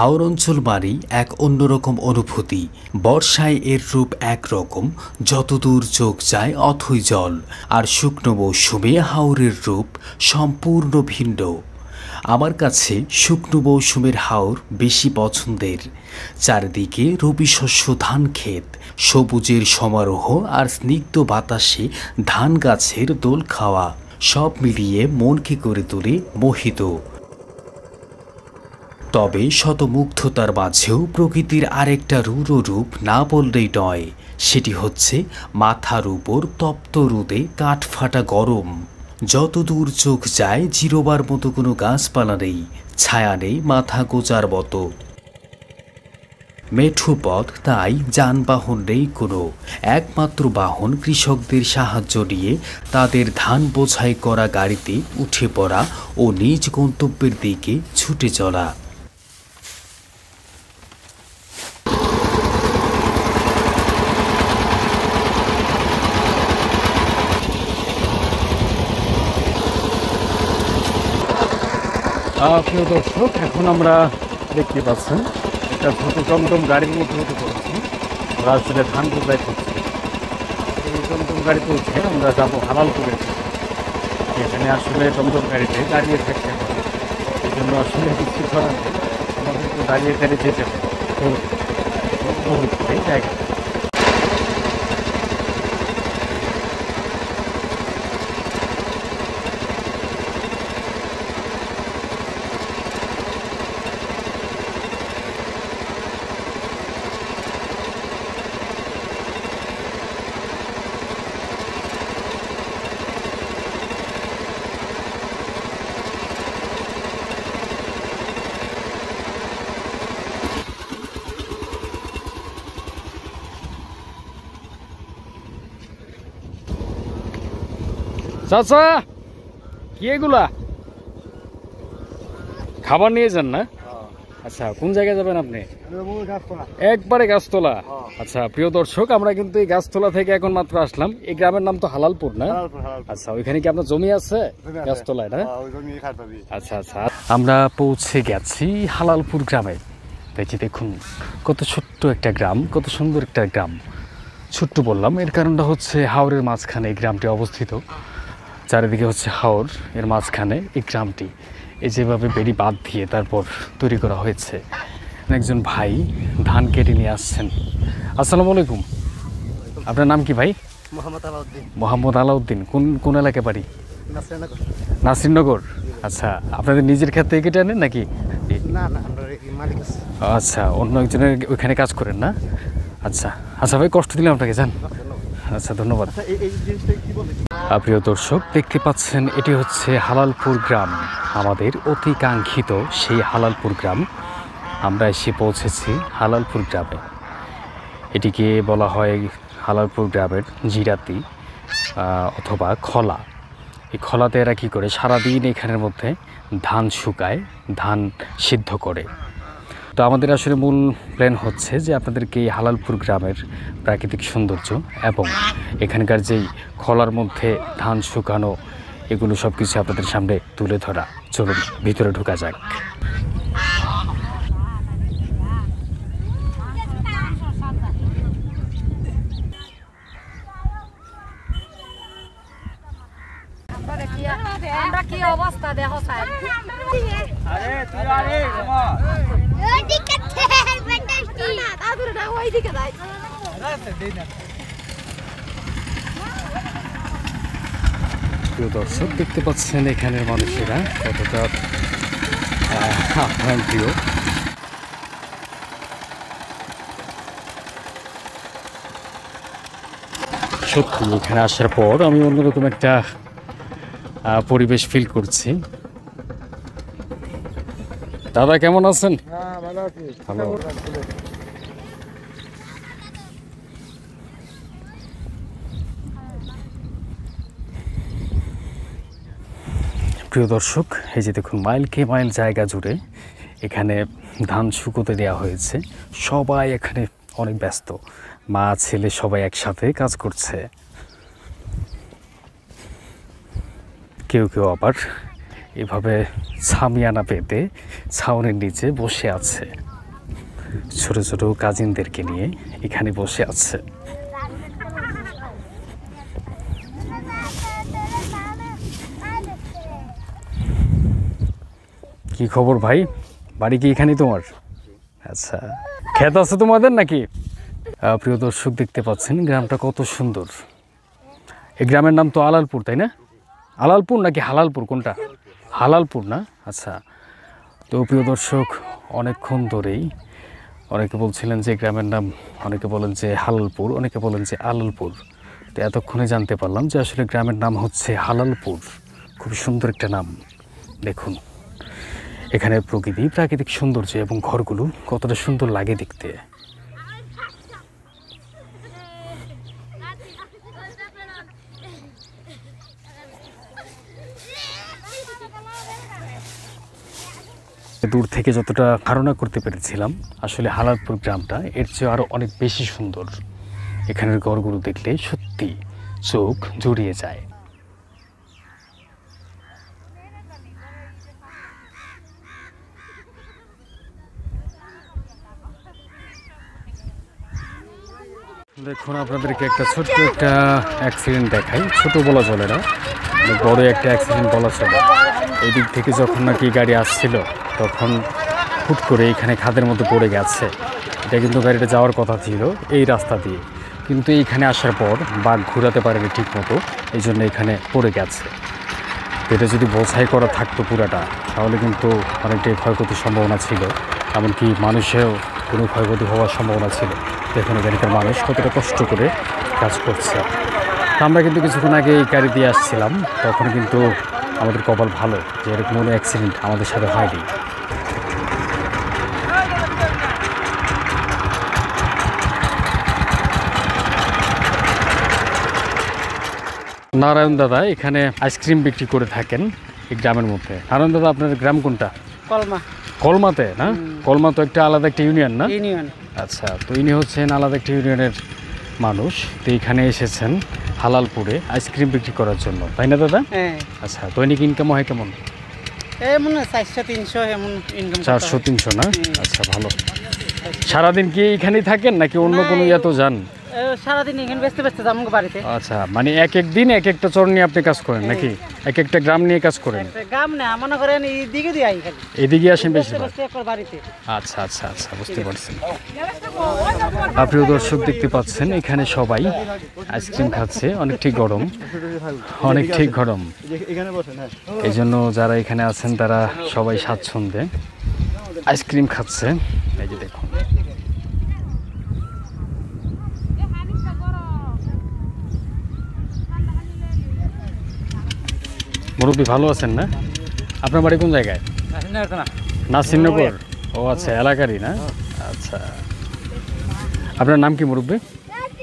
হাওর অঞ্চল মানেই এক অন্যরকম অনুভূতি। বর্ষায় এর রূপ একরকম, যতদূর চোখ যায় অথই জল। আর শুকনো মৌসুমে হাওরের রূপ সম্পূর্ণ ভিন্ন। আমার কাছে শুকনো মৌসুমের হাওর বেশি পছন্দের। চারিদিকে রবি শস্য ধান ক্ষেত, সবুজের সমারোহ আর স্নিগ্ধ বাতাসে ধান গাছের দোল খাওয়া, সব মিলিয়ে মনকে করে তোলে মোহিত। তবে শতমুগ্ধতার মাঝেও প্রকৃতির আরেকটা রূঢ় রূপ না বললেই নয়। সেটি হচ্ছে মাথার উপর তপ্ত রোদে কাঠফাটা গরম। যতদূর চোখ যায় জিরোবার মতো কোনো গাছপালা নেই, ছায়া নেই মাথা গোজার মতো। মেঠো পথ, তাই যানবাহন নেই কোনো। একমাত্র বাহন কৃষকদের সাহায্য নিয়ে তাদের ধান বোঝাই করা গাড়িতে উঠে পড়া ও নিজ গন্তব্যের দিকে ছুটে চলা। প্রিয় দর্শক, এখন আমরা দেখতে পাচ্ছেন একটা ছোট টমটম গাড়ির মধ্যে হতে পড়েছি। আমরা আসলে ধান বোঝাই করছি। এই টমটম গাড়িতে উঠে আমরা যাবো হালালপুরে। এখানে আসলে টমটম গাড়িতে দাঁড়িয়ে থাকতে হবে, এই জন্য আসলে কিছু করার নেই, আমাদেরকে দাঁড়িয়ে যেতে হবে এই জায়গায়। চাচা, কি এগুলা খাবার নিয়ে যান না? আচ্ছা, কোন জায়গায় যাবেন আপনি? একবারে গাছতলা। আচ্ছা প্রিয় দর্শক, আমরা কিন্তু এই গাছতলা থেকে এখন মাত্র আসলাম। এই গ্রামের নাম তো হালালপুর না? আচ্ছা, ওইখানে কি আপনার জমি আছে গাছতলায়? না, আচ্ছা আচ্ছা। আমরা পৌঁছে গেছি হালালপুর গ্রামে। দেখি, দেখুন কত ছোট্ট একটা গ্রাম, কত সুন্দর একটা গ্রাম। ছোট্ট বললাম, এর কারণটা হচ্ছে হাওরের মাঝখানে এই গ্রামটি অবস্থিত। চারিদিকে হচ্ছে হাওর, এর মাঝখানে এই গ্রামটি। এই যেভাবে বেড়ি বাঁধ দিয়ে তারপর তৈরি করা হয়েছে। একজন ভাই ধান কেটে নিয়ে আসছেন। আসসালামু আলাইকুম, আপনার নাম কি ভাই? মোহাম্মদ আলাউদ্দিন। কোন কোন এলাকায় বাড়ি? নাসিরনগর। আচ্ছা, আপনাদের নিজের ক্ষেত থেকে কেটে আনেন নাকি? আচ্ছা, অন্য একজনের ওইখানে কাজ করেন না? আচ্ছা আচ্ছা ভাই, কষ্ট দিলাম আপনাকে, যান। আচ্ছা, ধন্যবাদ। প্রিয় দর্শক, দেখতে পাচ্ছেন এটি হচ্ছে হালালপুর গ্রাম, আমাদের অতি কাঙ্ক্ষিত সেই হালালপুর গ্রাম। আমরা এসে পৌঁছেছি হালালপুর গ্রামে। এটিকে বলা হয় হালালপুর গ্রামের জিরাতি অথবা খলা। এই খলাতে এরা কী করে, সারাদিন এখানের মধ্যে ধান শুকায়, ধান সিদ্ধ করে। তো আমাদের আসলে মূল প্ল্যান হচ্ছে যে আপনাদেরকে এই হালালপুর গ্রামের প্রাকৃতিক সৌন্দর্য এবং এখানকার যেই খলার মধ্যে ধান শুকানো, এগুলো সব কিছু আপনাদের সামনে তুলে ধরা। চলুন ভিতরে ঢোকা যাক। কি অবস্থা দেখো স্যার। আরে তুই আরে ওইদিকে তেল বেটাস কি না দাদুর না ওইদিকে যাই রাস্তা দেই না। প্রিয় দর্শক, দেখতে পাচ্ছেন এখানের মানুষেরা কতটা প্রিয়। সত্যি এখানে আসার পর আমি অন্যরকম একটা পরিবেশ ফিল করছি। দাদা কেমন আছেন? ভালো আছি। ভালো। প্রিয় দর্শক, এই যে দেখুন মাইলকে মাইল জায়গা জুড়ে এখানে ধান শুকোতে দেওয়া হয়েছে। সবাই এখানে অনেক ব্যস্ত, মা ছেলে সবাই একসাথে কাজ করছে। কেউ কেউ আবার এভাবে ছামিয়ানা পেতে ছাউনির নিচে বসে আছে। ছোট ছোট কাজিনদেরকে নিয়ে এখানে বসে আছে। কি খবর ভাই, বাড়ি কি এখানেই তোমার? আচ্ছা, ক্ষেত আছে তোমাদের নাকি? প্রিয় দর্শক দেখতে পাচ্ছেন গ্রামটা কত সুন্দর। এই গ্রামের নাম তো আলালপুর, তাই না? আলালপুর নাকি হালালপুর, কোনটা? হালালপুর না? আচ্ছা, তো প্রিয় দর্শক অনেকক্ষণ ধরেই অনেকে বলছিলেন যে গ্রামের নাম, অনেকে বলেন যে হালালপুর, অনেকে বলেন যে আলালপুর। তো এতক্ষণে জানতে পারলাম যে আসলে গ্রামের নাম হচ্ছে হালালপুর। খুব সুন্দর একটা নাম। দেখুন এখানে প্রকৃতি, প্রাকৃতিক সৌন্দর্য এবং ঘরগুলো কতটা সুন্দর লাগে দেখতে। দূর থেকে যতটা ধারণা করতে পেরেছিলাম আসলে হালালপুর গ্রামটা এর চেয়ে আরও অনেক বেশি সুন্দর। এখানের ঘরগুলো দেখলে সত্যি চোখ জুড়িয়ে যায়। দেখুন আপনাদেরকে একটা ছোট্ট একটা অ্যাক্সিডেন্ট দেখাই। ছোট বলা চলে না, বড় একটা অ্যাক্সিডেন্ট বলা চলে। এই দিক থেকে যখন নাকি গাড়ি আসছিল তখন হুট করে এখানে খাদের মধ্যে পড়ে গেছে। এটা কিন্তু গাড়িটা যাওয়ার কথা ছিল এই রাস্তা দিয়ে, কিন্তু এইখানে আসার পর বাঘ ঘোরাতে পারেনি ঠিক মতো, এই জন্য এখানে পড়ে গেছে। এটা যদি বোঝাই করা থাকতো পুরাটা, তাহলে কিন্তু অনেকটাই ক্ষয়ক্ষতির সম্ভাবনা ছিল, এমনকি মানুষেও কোনো ক্ষয়ক্ষতি হওয়ার সম্ভাবনা ছিল। দেখুন এখানকার মানুষ কতটা কষ্ট করে কাজ করছে। আমরা কিন্তু কিছুক্ষণ আগে এই গাড়ি দিয়ে আসছিলাম, তখন কিন্তু আমাদের কপাল ভালো যে এরকম কোনো অ্যাক্সিডেন্ট আমাদের সাথে হয়নি। নারায়ণ দাদা এখানে আইসক্রিম বিক্রি করে থাকেন এই গ্রামের মধ্যে। নারায়ণ দাদা আপনার গ্রাম কোনটা? কলমা। কলমাতে না? কলমা তো একটা আলাদা একটা ইউনিয়ন না? ইউনিয়ন। আচ্ছা, তো ইনি হচ্ছেন আলাদা একটা ইউনিয়নের মানুষ। তো এইখানে এসেছেন হালালপুরে আইসক্রিম বিক্রি করার জন্য, তাই না দাদা? হ্যাঁ। আচ্ছা, দৈনিক ইনকাম হয় কেমন? এমন 400-300 এমন ইনকাম। 400-300 না? আচ্ছা, ভালো। সারাদিন কি এখানেই থাকেন নাকি অন্য কোনো ইয়াতেও যান? সারাদিন এখানে ব্যস্ত ব্যস্ত যাবো বাড়িতে। আচ্ছা, মানে এক এক দিন এক একটা চর নিয়ে আপনি কাজ করেন নাকি এক একটা গ্রাম নিয়ে কাজ করেন? গ্রাম না, মনে করেন এইদিকে দিয়ে আই খালি। এদিকে আসেন বেশি? বাড়িতে। আচ্ছা আচ্ছা আচ্ছা, বুঝতে পারছেন। প্রিয় দর্শক দেখতে পাচ্ছেন এখানে সবাই আইসক্রিম খাচ্ছে। অনেকটাই গরম, অনেকটাই গরম, এই জন্য যারা এখানে আছেন তারা সবাই স্বাচ্ছন্দ্যে আইসক্রিম খাচ্ছে। এই যে দেখুন, মুরব্বী ভালো আছেন না? আপনার বাড়ি কোন জায়গায়? নাসিরনগর। ও আচ্ছা, এলাকারই না? আচ্ছা, আপনার নাম কি মুরব্বী?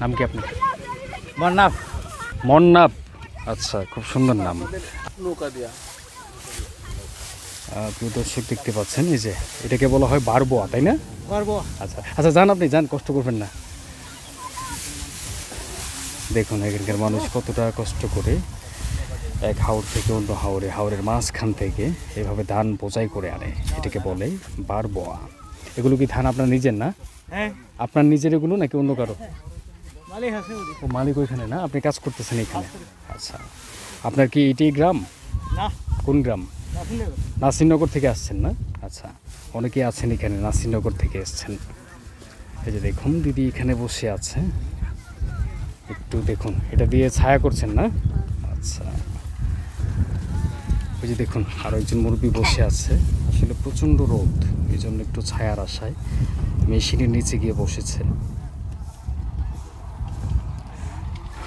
নাম কি আপনার? মন্নাফ। মন্নাফ, আচ্ছা, খুব সুন্দর নাম। প্রিয় দর্শক দেখতে পাচ্ছেন এই যে এটাকে বলা হয় বারবোয়া, তাই না? বারবোয়া। আচ্ছা আচ্ছা, যান আপনি যান, কষ্ট করবেন না। দেখুন এখানকার মানুষ কতটা কষ্ট করে এক হাওর থেকে অন্য হাওরে, হাওরের মাঝখান থেকে এভাবে ধান বোঝাই করে আনে। এটাকে বলে বারবোয়া। এগুলো কি ধান আপনার নিজের না? হ্যাঁ। আপনার নিজের এগুলো নাকি অন্য কারো? মালিক আছে। ও মালিক ওইখানে না? আপনি কাজ করতেছেন এখানে? আচ্ছা, আপনার কি এটাই গ্রাম? না। কোন গ্রাম? নাসিরনগর থেকে আসছেন না? আচ্ছা, অনেকে আছেন এখানে নাসিরনগর থেকে এসছেন। এই যে দেখুন দিদি এখানে বসে আছে, একটু দেখুন, এটা দিয়ে ছায়া করছেন না? আচ্ছা, ওই যে দেখুন আরও একজন মুরব্বী বসে আছে। আসলে প্রচণ্ড রোদ, এই জন্য একটু ছায়ার আশায় মেশিনের নিচে গিয়ে বসেছে।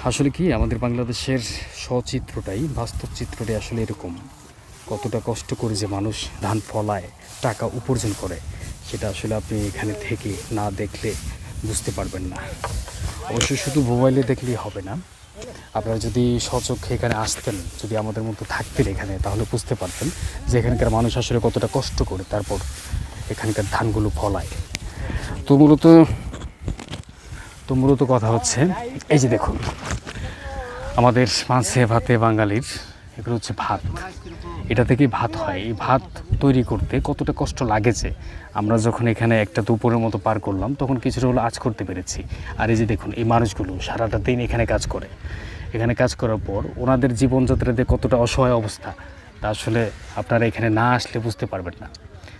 আসলে কি আমাদের বাংলাদেশের সচিত্রটাই, বাস্তব চিত্রটাই আসলে এরকম। কতটা কষ্ট করে যে মানুষ ধান ফলায়, টাকা উপার্জন করে, সেটা আসলে আপনি এখানে থেকে না দেখলে বুঝতে পারবেন না। অবশ্যই শুধু মোবাইলে দেখলেই হবে না, আপনারা যদি সচক্ষে এখানে আসতেন, যদি আমাদের মতো থাকতেন এখানে, তাহলে বুঝতে পারতেন যে এখানকার মানুষ আসলে কতটা কষ্ট করে তারপর এখানকার ধানগুলো ফলায়। তো মূলত কথা হচ্ছে এই যে দেখুন আমাদের মাছে ভাতে বাঙালির এগুলো হচ্ছে ভাত। এটা থেকেই ভাত হয়। এই ভাত তৈরি করতে কতটা কষ্ট লাগেছে আমরা যখন এখানে একটা দুপুরের মতো পার করলাম তখন কিছুটা হলো আজ করতে পেরেছি। আর এই যে দেখুন এই মানুষগুলো সারাটা দিন এখানে কাজ করে, এখানে কাজ করার পর ওনাদের জীবনযাত্রাতে কতটা অসহায় অবস্থা তা আসলে আপনারা এখানে না আসলে বুঝতে পারবেন না।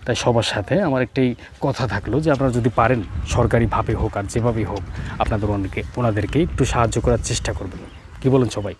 তাই সবার সাথে আমার একটাই কথা থাকলো যে আপনারা যদি পারেন সরকারিভাবে হোক আর যেভাবেই হোক আপনাদের ওনাদেরকে একটু সাহায্য করার চেষ্টা করবেন। কি বলেন সবাই?